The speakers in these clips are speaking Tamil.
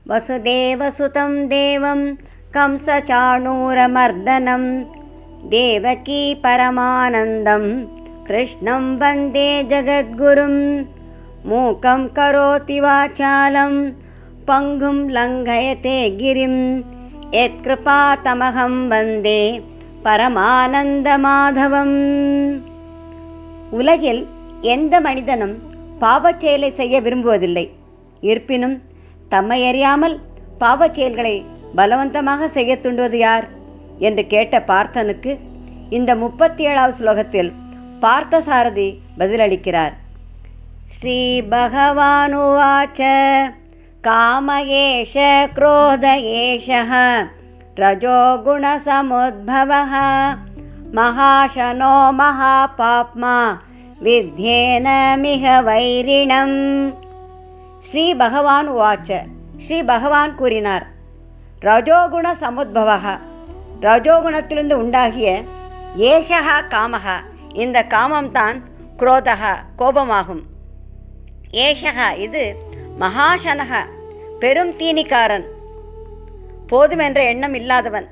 वसुदेवसुतं देवं कंसचाणूरमर्दनं देवकी परमानन्दं कृष्णं वन्दे जगद्गुरुं मूकं करोति वाचालं पङ्गुं लङ्घयते गिरिं यत्कृपातमहं वन्दे பரமானந்தமாதவம். உலகில் எந்த மனிதனும் பாவச் செயலை செய்ய விரும்புவதில்லை. இருப்பினும் தம்மை அறியாமல் பாவச் செயல்களை பலவந்தமாக செய்ய தூண்டுவது யார் என்று கேட்ட பார்த்தனுக்கு இந்த 37வது ஸ்லோகத்தில் பார்த்தசாரதி பதிலளிக்கிறார். ஸ்ரீ பகவானுவாச்ச காமயேஷ க்ரோத ஏஷः ரஜோகுணசமுத்பவः மகாசனோ மகாபாப்மா வித்யேனமிஹ வைரிணம். ஸ்ரீ பகவான் உவாச்ச, ஸ்ரீ பகவான் கூறினார், ரஜோகுண சமுத்பவः, ரஜோகுணத்திலிருந்து உண்டாகிய ஏஷா காமஹ, இந்த காமம்தான் குரோதக கோபமாகும். ஏஷா இது மகாசனக பெரும் தீனிக்காரன், போதுமென்ற எண்ணம் இல்லாதவன்.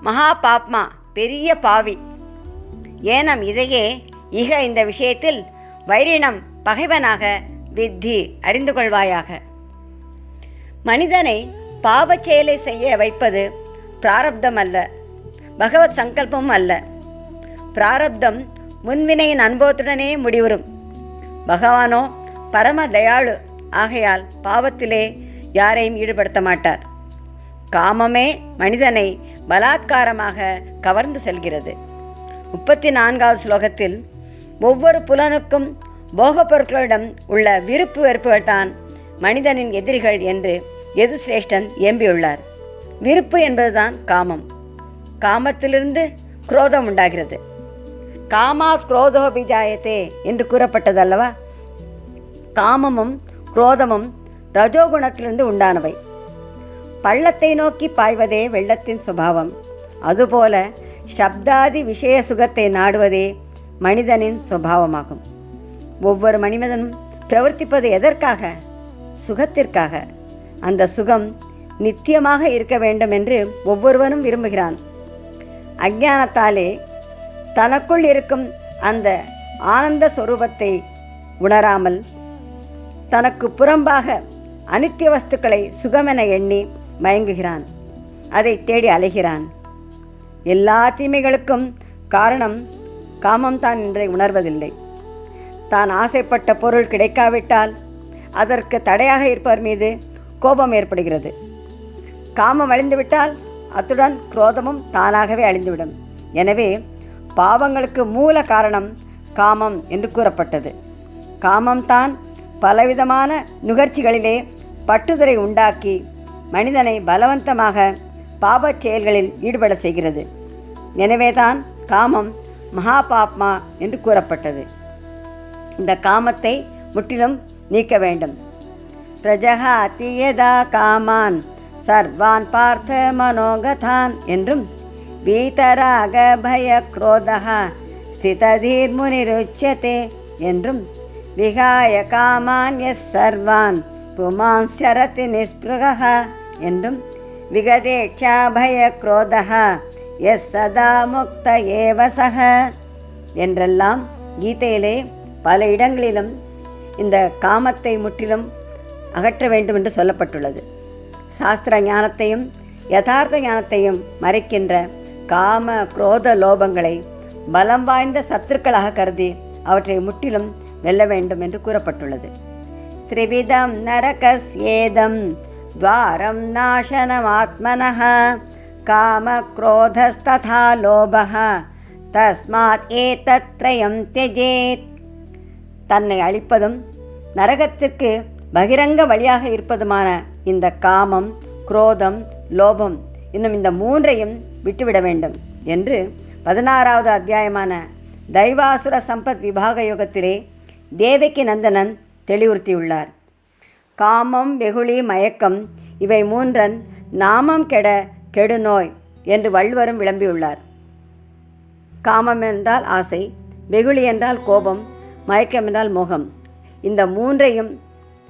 மகா பாப்மா பெரிய பாவி. ஏனம் இதையே இக இந்த விஷயத்தில் வைரினம் பகைவனாக வித்தி அறிந்து கொள்வாயாக. மனிதனை பாவச் செயலை செய்ய வைப்பது பிராரப்தம் அல்ல, பகவத் சங்கல்பமும் அல்ல. பிராரப்தம் முன்வினையின் அனுபவத்துடனே முடிவுறும். பகவானோ பரம தயாளு ஆகையால் பாவத்திலே யாரையும் ஈடுபடுத்த மாட்டார். காமமே மனிதனை பலாத்காரமாக கவர்ந்து செல்கிறது. 34வது ஸ்லோகத்தில் ஒவ்வொரு புலனுக்கும் போகப் பொருட்களிடம் உள்ள விருப்பு வெறுப்புகள்தான் மனிதனின் எதிரிகள் என்று யதுசிரேஷ்டன் எம்பியுள்ளார். விருப்பு என்பதுதான் காமம். காமத்திலிருந்து குரோதம் உண்டாகிறது. காமாத் குரோதோபிஜாயத்தே என்று கூறப்பட்டதல்லவா. காமமும் குரோதமும் ரஜோகுணத்திலிருந்து உண்டானவை. பள்ளத்தை நோக்கி பாய்வதே வெள்ளத்தின் சுபாவம். அதுபோல சப்தாதி விஷய சுகத்தை நாடுவதே மனிதனின் சுபாவமாகும். ஒவ்வொரு மனிதனும் பிரவர்த்திப்பது எதற்காக? சுகத்திற்காக. அந்த சுகம் நித்தியமாக இருக்க வேண்டும் என்று ஒவ்வொருவனும் விரும்புகிறான். அஞ்ஞானத்தாலே தனக்குள் இருக்கும் அந்த ஆனந்த சொரூபத்தை உணராமல் தனக்கு புறம்பாக அனித்திய வஸ்துக்களை சுகமென எண்ணி மயங்குகிறான். அதை தேடி அலைகிறான். எல்லா தீமைகளுக்கும் காரணம் காமம்தான் என்று உணர்வதில்லை. தான் ஆசைப்பட்ட பொருள் கிடைக்காவிட்டால் அதற்கு தடையாக இருப்பவர் மீது கோபம் ஏற்படுகிறது. காமம் அழிந்துவிட்டால் அத்துடன் குரோதமும் தானாகவே அழிந்துவிடும். எனவே பாவங்களுக்கு மூல காரணம் காமம் என்று கூறப்பட்டது. காமம்தான் பலவிதமான நுகர்ச்சிகளிலே பற்றுதலை உண்டாக்கி மனிதனை பலவந்தமாக பாபச் செயல்களில் ஈடுபட செய்கிறது. எனவேதான் காமம் மகாபாப்மா என்று கூறப்பட்டது. இந்த காமத்தை முற்றிலும் நீக்க வேண்டும். பிரஜஹாதி யதா காமான் சர்வான் பார்த்த மனோகதான் என்றும் வீதராக பய குரோதஹ ஸ்திததீர் முனிருச்யதே என்றும் விகாய காமான் எஸ் சர்வான் புமான் சரதி நிஸ்பிருகஹ என்றும் விகதேட்சா பய குரோதஹ எஸ் சதா முக்த ஏவசஹ என்றெல்லாம் கீதையிலே பல இடங்களிலும் இந்த காமத்தை முற்றிலும் அகற்ற வேண்டும் என்று சொல்லப்பட்டுள்ளது. சாஸ்திர ஞானத்தையும் யதார்த்த ஞானத்தையும் மறைக்கின்ற காம குரோத லோபங்களை பலம் வாய்ந்த சத்துருக்களாக கருதி அவற்றை முற்றிலும் வெல்ல வேண்டும் என்று கூறப்பட்டுள்ளது. த்ரிவிதம் நரகஸ்யேதம் துவாரம் நாசனமாத்மனஹ காம குரோதஸ்ததா லோபஹ தஸ்மாத் ஏதத்ரயம் த்யஜேத். தன்னை அழிப்பதும் நரகத்திற்கு பகிரங்க வழியாக இருப்பதுமான இந்த காமம், குரோதம், லோபம் இன்னும் இந்த மூன்றையும் விட்டுவிட வேண்டும் என்று 16வது அத்தியாயமான தைவாசுர சம்பத் விபாக யோகத்திலே தேவகி நந்தனன் தெளிவுறுத்தியுள்ளார். காமம், வெகுளி, மயக்கம் இவை மூன்றன் நாமம் கெட கெடுநோய் என்று வள்ளுவரும் விளம்பியுள்ளார். காமம் என்றால் ஆசை, வெகுளி என்றால் கோபம், மயக்கம் என்றால் மோகம். இந்த மூன்றையும்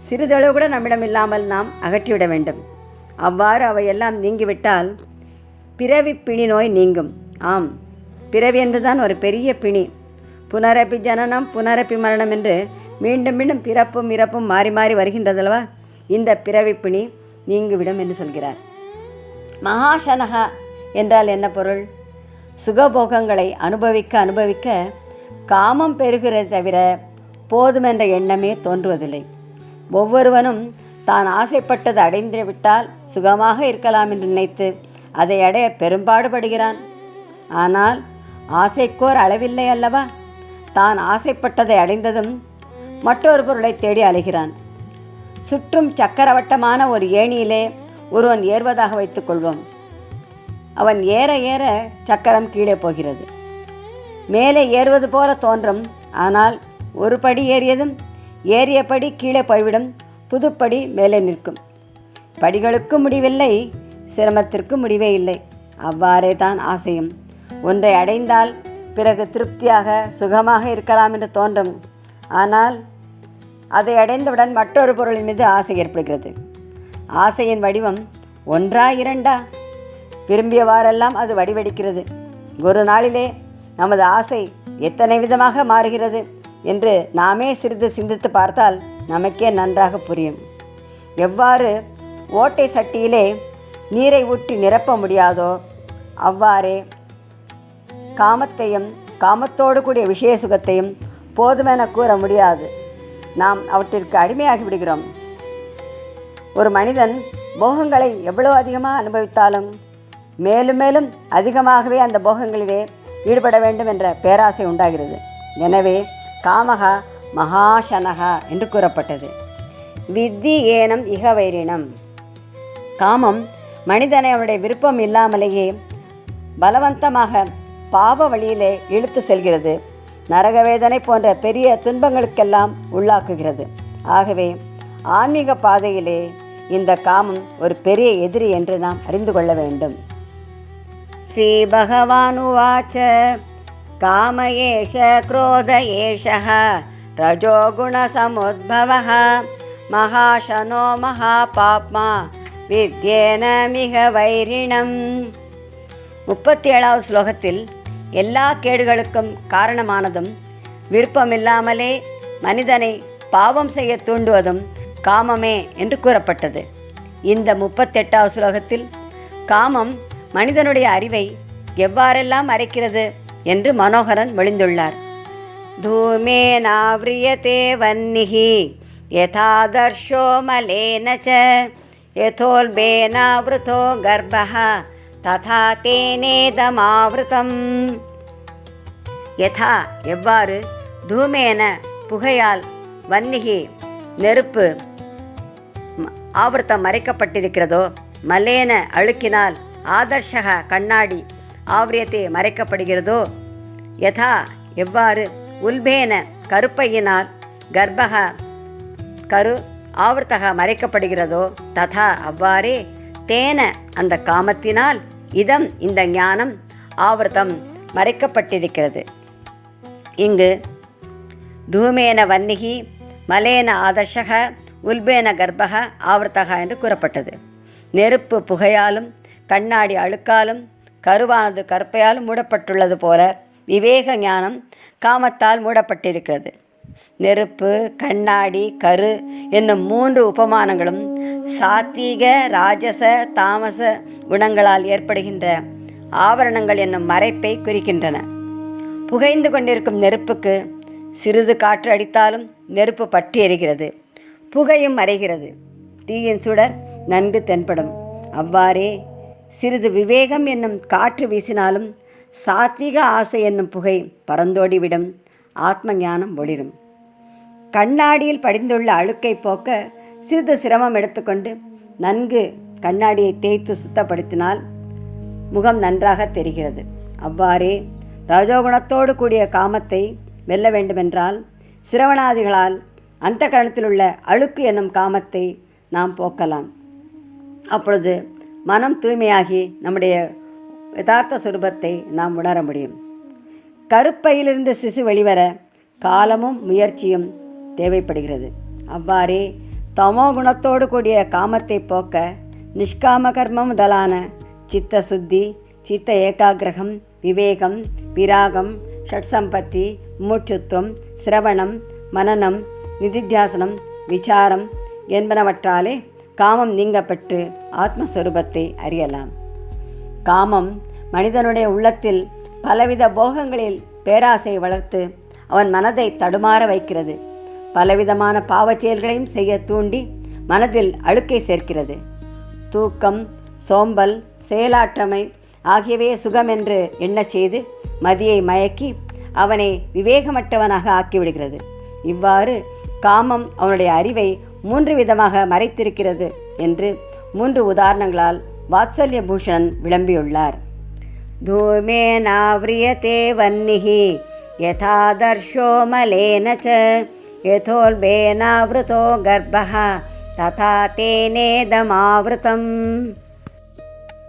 சிறிதளவு கூட நம்மிடம் இல்லாமல் நாம் அகற்றிவிட வேண்டும். அவ்வாறு அவையெல்லாம் நீங்கிவிட்டால் பிறவி பிணி நோய் நீங்கும். ஆம், பிறவி என்றுதான் ஒரு பெரிய பிணி. புனரப்பி ஜனனம் புனரப்பி மரணம் என்று மீண்டும் மீண்டும் பிறப்பும் இறப்பும் மாறி மாறி வருகின்றதல்லவா, இந்த பிறவி பிணி நீங்கிவிடும் என்று சொல்கிறார். மகாசனகா என்றால் என்ன பொருள்? சுகபோகங்களை அனுபவிக்க அனுபவிக்க காமம் பெருகிறதை தவிர போதுமென்ற எண்ணமே தோன்றுவதில்லை. ஒவ்வொருவனும் தான் ஆசைப்பட்டது அடைந்து விட்டால் சுகமாக இருக்கலாம் என்று நினைத்து அதை அடைய பெரும்பாடுபடுகிறான். ஆனால் ஆசைக்கோர் அளவில்லை அல்லவா? தான் ஆசைப்பட்டதை அடைந்ததும் மற்றொரு பொருளை தேடி அலைகிறான். சுற்றும் சக்கரவட்டமான ஒரு ஏணியிலே ஒருவன் ஏறுவதாக வைத்துக்கொள்வோம். அவன் ஏற ஏற சக்கரம் கீழே போகிறது. மேலே ஏறுவது போல தோன்றும். ஆனால் ஒரு படி ஏறியதும் ஏறியபடி கீழே போய்விடும். புதுப்படி மேலே நிற்கும். படிகளுக்கு முடிவில்லை, சிரமத்திற்கு முடிவே இல்லை. அவ்வாறே தான் ஆசையும். ஒன்றை அடைந்தால் பிறகு திருப்தியாக சுகமாக இருக்கலாம் என்று தோன்றும். ஆனால் அதை அடைந்தவுடன் மற்றொரு பொருளின் மீது ஆசை ஏற்படுகிறது. ஆசையின் வடிவம் ஒன்றா இரண்டா? விரும்பியவாறெல்லாம் அது வடிவெடுக்கிறது. ஒரு நாளிலே நமது ஆசை எத்தனை விதமாக மாறுகிறது என்று நாமே சிறிது சிந்தித்து பார்த்தால் நமக்கே நன்றாக புரியும். எவ்வாறு ஓட்டை சட்டியிலே நீரை ஊற்றி நிரப்ப முடியாதோ அவ்வாறே காமத்தையும் காமத்தோடு கூடிய விஷய சுகத்தையும் போதுமென கூற முடியாது. நாம் அவற்றிற்கு அடிமையாகி விடுகிறோம். ஒரு மனிதன் போகங்களை எவ்வளவு அதிகமாக அனுபவித்தாலும் மேலும் மேலும் அதிகமாகவே அந்த போகங்களிலே ஈடுபட வேண்டும் என்ற பேராசை உண்டாகிறது. எனவே காமகா மகாசனகா என்று கூறப்பட்டது. வித்தி ஏனம் இகவைரினம். காமம் மனிதனை அவனுடைய விருப்பம் இல்லாமலேயே பலவந்தமாக பாவ வழியிலே இழுத்து செல்கிறது. நரகவேதனை போன்ற பெரிய துன்பங்களுக்கெல்லாம் உள்ளாக்குகிறது. ஆகவே ஆன்மீக பாதையிலே இந்த காமம் ஒரு பெரிய எதிரி என்று நாம் அறிந்து கொள்ள வேண்டும். ஸ்ரீ பகவான் உவாச்ச காம ஏஷ க்ரோத ஏஷः ரஜோகுண சமுத்பவः மகாசனோ மகாபாப்மா வித்யேன மிக வைரிணம். 37வது ஸ்லோகத்தில் எல்லா கேடுகளுக்கும் காரணமானதும் விருப்பமில்லாமலே மனிதனை பாவம் செய்ய தூண்டுவதும் காமமே என்று கூறப்பட்டது. இந்த 38வது ஸ்லோகத்தில் காமம் மனிதனுடைய அறிவை எவ்வாறெல்லாம் மறைக்கிறது என்று மனோகரன் மொழிந்துள்ளார். தூமே நாவ்ரியதே வன்னிஹி யதாதர்ஷோ மலேன ச யதோல்பேனாவ்ருதோ கர்ப்பஹ ததா தேனேதமாவ்ருதம். யதா எவ்வாறு, தூமேன புகையால், வன்னிகி நெருப்பு, ஆவர்த்தம் மறைக்கப்பட்டிருக்கிறதோ, மலேன அழுக்கினால், ஆதர்ஷக கண்ணாடி, ஆவரியத்தை மறைக்கப்படுகிறதோ, யதா எவ்வாறு, உல்பேன கருப்பையினால், கர்ப்பக கரு, ஆவர்த்தக மறைக்கப்படுகிறதோ, ததா அவ்வாறே, தேன அந்த காமத்தினால், இதம் இந்த ஞானம், ஆவர்த்தம் மறைக்கப்பட்டிருக்கிறது. இங்கு தூமேன வன்னிகி, மலேன ஆதர்ஷக, உல்பேன கர்ப்பக ஆவர்த்தக என்று கூறப்பட்டது. நெருப்பு புகையாலும், கண்ணாடி அழுக்காலும், கருவானது கற்பையாலும் மூடப்பட்டுள்ளது போல விவேக ஞானம் காமத்தால் மூடப்பட்டிருக்கிறது. நெருப்பு, கண்ணாடி, கரு என்னும் 3 உபமானங்களும் சாத்வீக, ராஜச, தாமச குணங்களால் ஏற்படுகின்ற ஆவரணங்கள் என்னும் மறைப்பை குறிக்கின்றன. புகைந்து கொண்டிருக்கும் நெருப்புக்கு சிறிது காற்று அடித்தாலும் நெருப்பு பற்றி எரிகிறது, புகையும் மறைகிறது, தீயின் சுடர் நன்கு தென்படும். அவ்வாறே சிறிது விவேகம் என்னும் காற்று வீசினாலும் சாத்விக ஆசை என்னும் புகை பறந்தோடிவிடும், ஆத்ம ஞானம் ஒளிரும். கண்ணாடியில் படிந்துள்ள அழுக்கை போக்க சிறிது சிரமம் எடுத்துக்கொண்டு நன்கு கண்ணாடியை தேய்த்து சுத்தப்படுத்தினால் முகம் நன்றாக தெரிகிறது. அவ்வாறே ரஜோகுணத்தோடு கூடிய காமத்தை வெல்ல வேண்டுமென்றால் சிரவணாதிகளால் அந்த கரணத்திலுள்ள அழுக்கு என்னும் காமத்தை நாம் போக்கலாம். அப்பொழுது மனம் தூய்மையாகி நம்முடைய யதார்த்த சுரூபத்தை நாம் உணர முடியும். கருப்பையிலிருந்து சிசு வெளிவர காலமும் முயற்சியும் தேவைப்படுகிறது. அவ்வாறே தமோ குணத்தோடு கூடிய காமத்தை போக்க நிஷ்காம கர்மம் முதலான சித்த சுத்தி, சித்த ஏகாகிரகம், விவேகம், விராகம், ஷட்சம்பத்தி, மூச்சுத்துவம், சிரவணம், மனனம், நிதித்தியாசனம், விசாரம் என்பனவற்றாலே காமம் நீங்கப்பட்டு ஆத்மஸ்வரூபத்தை அறியலாம். காமம் மனிதனுடைய உள்ளத்தில் பலவித போகங்களில் பேராசை வளர்த்து அவன் மனதை தடுமாற வைக்கிறது. பலவிதமான பாவச் செயல்களையும் செய்ய தூண்டி மனதில் அழுக்கை சேர்க்கிறது. தூக்கம், சோம்பல், செயலாற்றமை ஆகியவை சுகம் என்று எண்ணச் செய்து மதியை மயக்கி அவனை விவேகமற்றவனாக ஆக்கிவிடுகிறது. இவ்வாறு காமம் அவனுடைய அறிவை 3 விதமாக மறைத்திருக்கிறது என்று 3 உதாரணங்களால் வாத்சல்ய பூஷணன் விளம்பியுள்ளார். தூமேனாவ்ரியதே வன்னிஹி யதாதர்ஷோ மலேன ச யதோல்பேனாவ்ருதோ கர்ப்பஹ ததா தேனேதமாவ்ருதம்.